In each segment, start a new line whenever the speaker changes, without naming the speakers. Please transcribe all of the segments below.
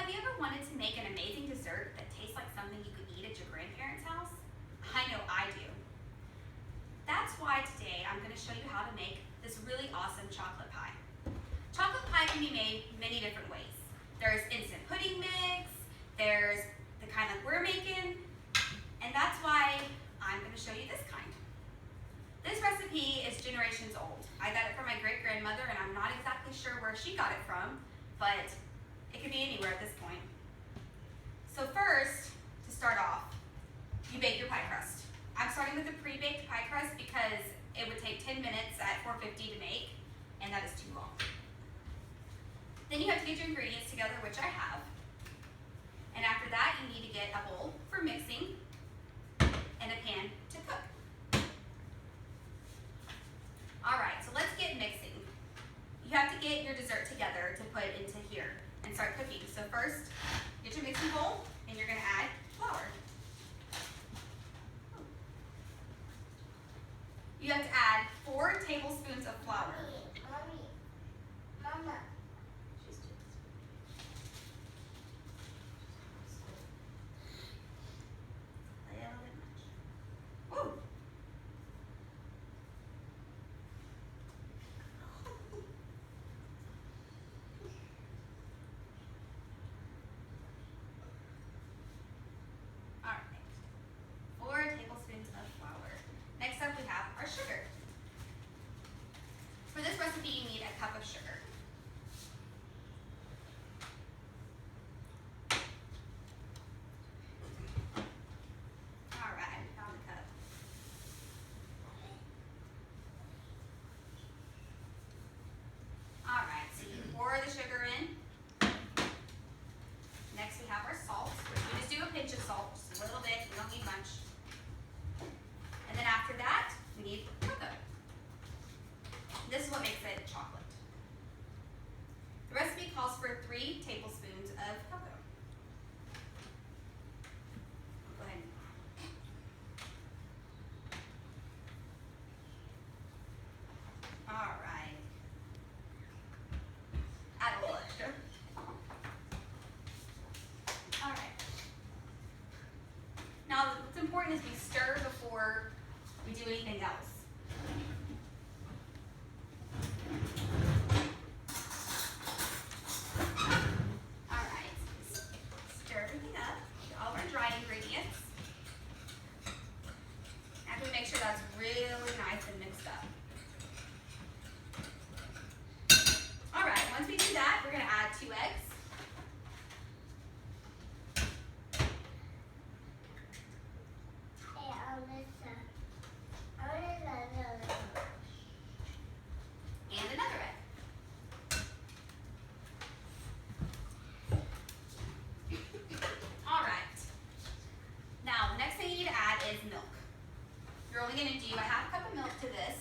Have you ever wanted to make an amazing dessert that tastes like something you could eat at your grandparents' house? I know I do. That's why today I'm going to show you how to make this really awesome chocolate pie. Chocolate pie can be made many different ways. There's instant pudding mix, there's the kind that we're making, and that's why I'm going to show you this kind. This recipe is generations old. I got it from my great-grandmother, and I'm not exactly sure where she got it from, but it could be anywhere at this point. So first, to start off, you bake your pie crust. I'm starting with a pre-baked pie crust because it would take 10 minutes at 450 to make, and that is too long. Then you have to get your ingredients together, which I have. And after that, you need to get a bowl for mixing and a pan to cook. All right, so let's get mixing. You have to get your dessert together to put into here and start cooking. So first, get your mixing bowl, and you're gonna add flour. You have to add 4 tablespoons of flour.
Mama.
Woo. All right, 4 tablespoons of flour. Next up, we have our sugar. For this recipe, you need a cup of sugar. All right, found the cup. All right, so you pour the sugar in. Next, we have our salt. We just do a pinch of salt, just a little bit. We don't need much. And then after that, we need cocoa. This is what makes it chocolate. The recipe calls for 3 tablespoons of cocoa. Go ahead. All right. Add a little extra. All right. Now, what's important is we stir before we do anything else. All right, stir everything up, get all of our dry ingredients. After we make sure that's really nice and mixed up. All right, once we do that, we're gonna add 2 eggs. And another egg. All right. Now, the next thing you need to add is milk. You're only going to do a half cup of milk to this.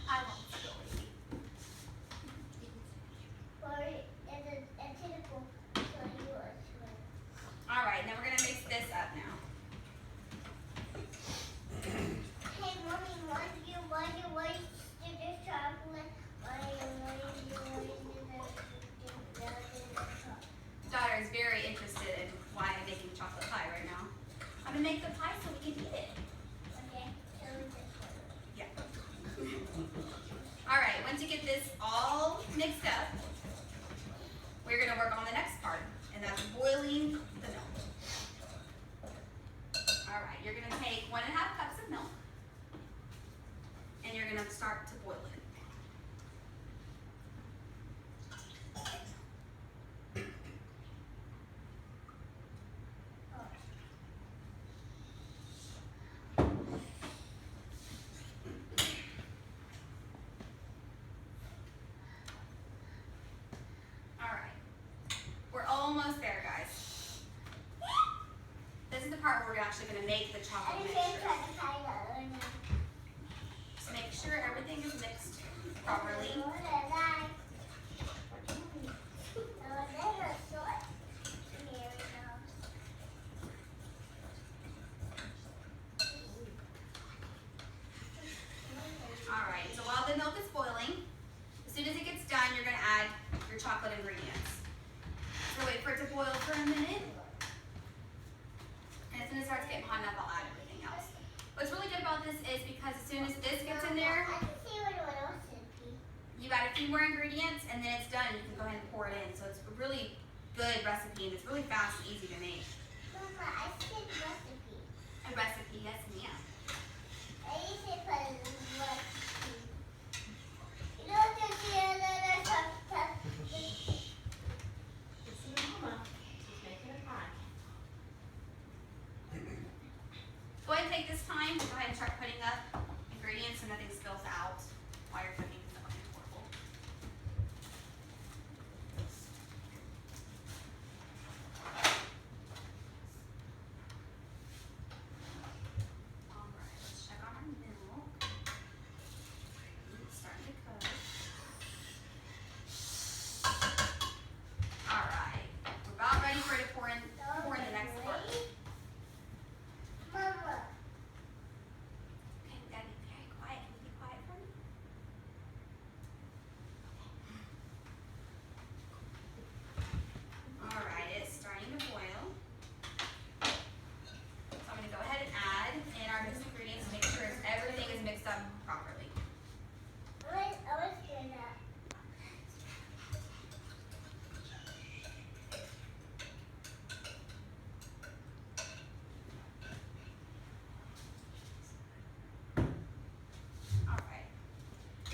I won't spill it. All right, now we're going to mix this up now.
Hey, Mommy, why do you waste the chocolate?
Daughter is very interested in why I'm making chocolate pie right now. I'm going to make the pie so we can eat it.
Okay, so this one.
Yeah. All right, once you get this all mixed up, we're going to work on the next part, and that's boiling the milk. All right, you're going to take 1.5 cups of milk, and you're going to start to boil it. Almost there, guys. This is the part where we're actually going to make the chocolate mixture. Just make sure everything is mixed properly. chocolate ingredients. So wait for it to boil for a minute. And as soon as it starts getting hot enough, I'll add everything else. What's really good about this is because as soon as this gets in there,
I can see what recipe.
you add a few more ingredients and then it's done. You can go ahead and pour it in. So it's a really good recipe and it's really fast and easy to make.
Mama, I said recipe.
A recipe, yes ma'am.
I said recipe. You don't have to see another stuff.
Listen to Mama. She's making a pie.
Go ahead and take this time to go ahead and start putting up ingredients so nothing spills out while you're cooking. So it's important. All right, let's check on our milk. It's starting to cook. All right, we're about ready for it to pour in the next part.
Mama.
Okay, we gotta be very quiet. Can you be quiet for me? All right, it's starting to boil. So I'm gonna go ahead and add in our mixed ingredients to make sure everything is mixed up properly.
I was doing that.
All right.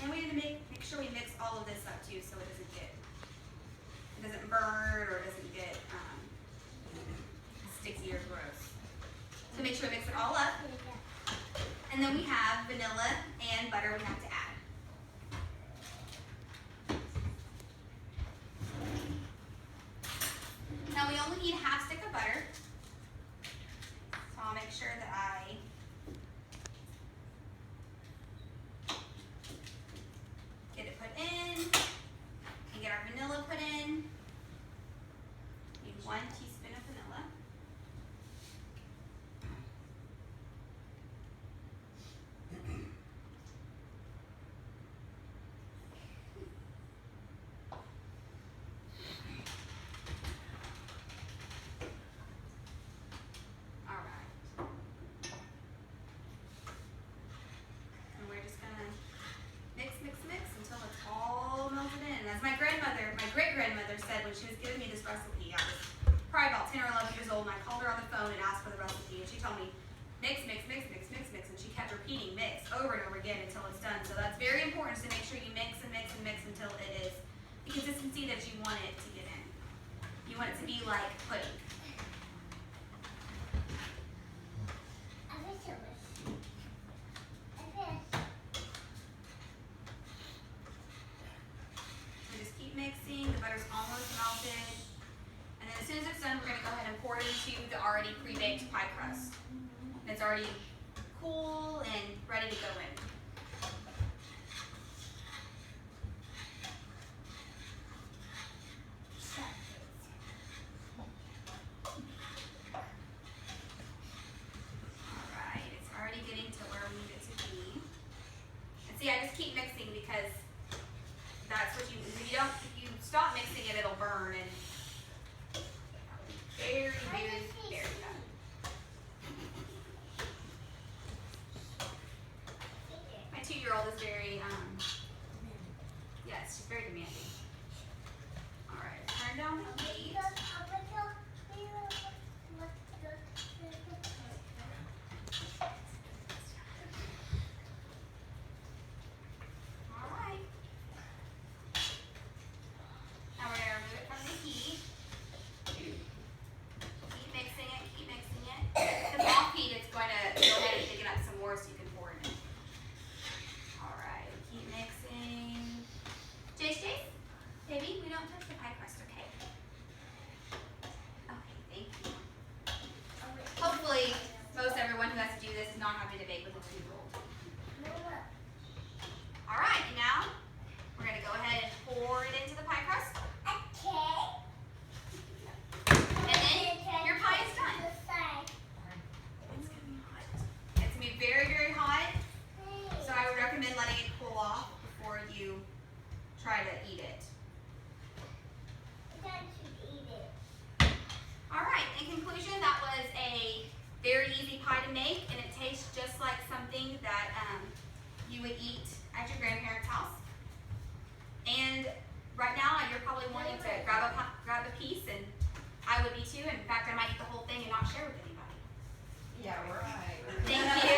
And we need to make sure we mix all of this up too, so it doesn't burn or doesn't get sticky or gross. So make sure we mix it all up. And then we have vanilla and butter we have to add. Now we only need a half stick of butter. So I'll make sure that I get it put in and get our vanilla put in. Need 1 teaspoon of vanilla. All right. And we're just gonna mix until it's all melted in. As my great-grandmother said when she was giving me this recipe, I was probably about 10 or 11 years old, and I called her on the phone and asked for the recipe, and she told me, mix, and she kept repeating mix over and over again until it's done. So that's very important, to make sure you mix until it is the consistency that you want it to get in. You want it to be like pudding.
I wish it was. I wish.
So just keep mixing, the butter's almost melted. And then as soon as it's done, we're gonna go ahead and pour it into the already pre-baked pie crust. And it's already cool and ready to go in. Alright, it's already getting to where we need it to be. And see, I just keep mixing because that's what if you stop mixing it, it'll burn and very bad. My 2-year-old is very, yes, she's very demanding. Alright, turn down the heat. Alright. Now we're gonna remove it from the heat. Keep mixing it. Because off heat, it's going to go ahead and pick it up some more so you can pour it in. Alright, keep mixing. Jace, baby, we don't touch the pie crust, okay? that you would eat at your grandparents' house. And right now, you're probably wanting to grab a piece, and I would be too. In fact, I might eat the whole thing and not share with anybody.
Yeah, right.
Thank you.